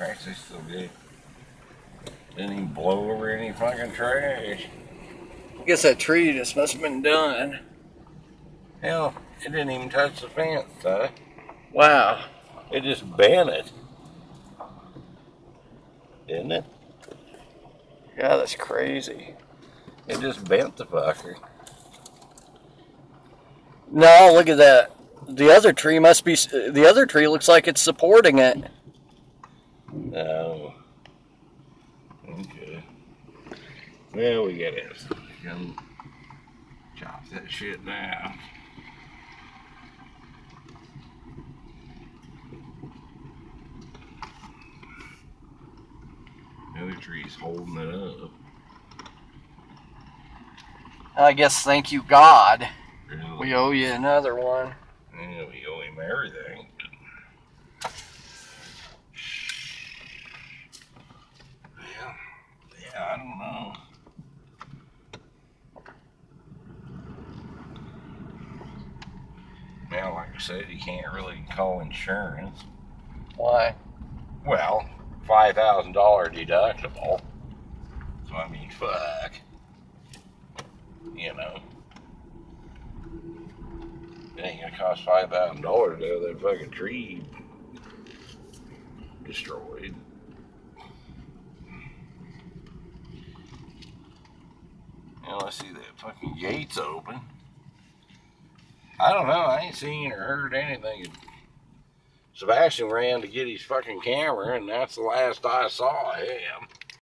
tracks, they still good. Didn't even blow over any fucking trash. I guess that tree just must have been done. Hell, it didn't even touch the fence, huh? Wow. It just bent it. Didn't it? Yeah, that's crazy. It just bent the fucker. No, look at that. The other tree must be. The other tree looks like it's supporting it. No. Okay. Well, we gotta come chop that shit down. The other tree's holding it up. I guess thank you, God. Really? We owe you another one. Yeah, we owe him everything. Yeah, I don't know. Now, like I said, you can't really call insurance. Why? Well, $5,000 deductible. So I mean, fuck. You know. It ain't gonna cost $5,000 to have that fucking tree destroyed. Now let's see, that fucking gate's open. I don't know, I ain't seen or heard anything. Sebastian ran to get his fucking camera, and that's the last I saw of him.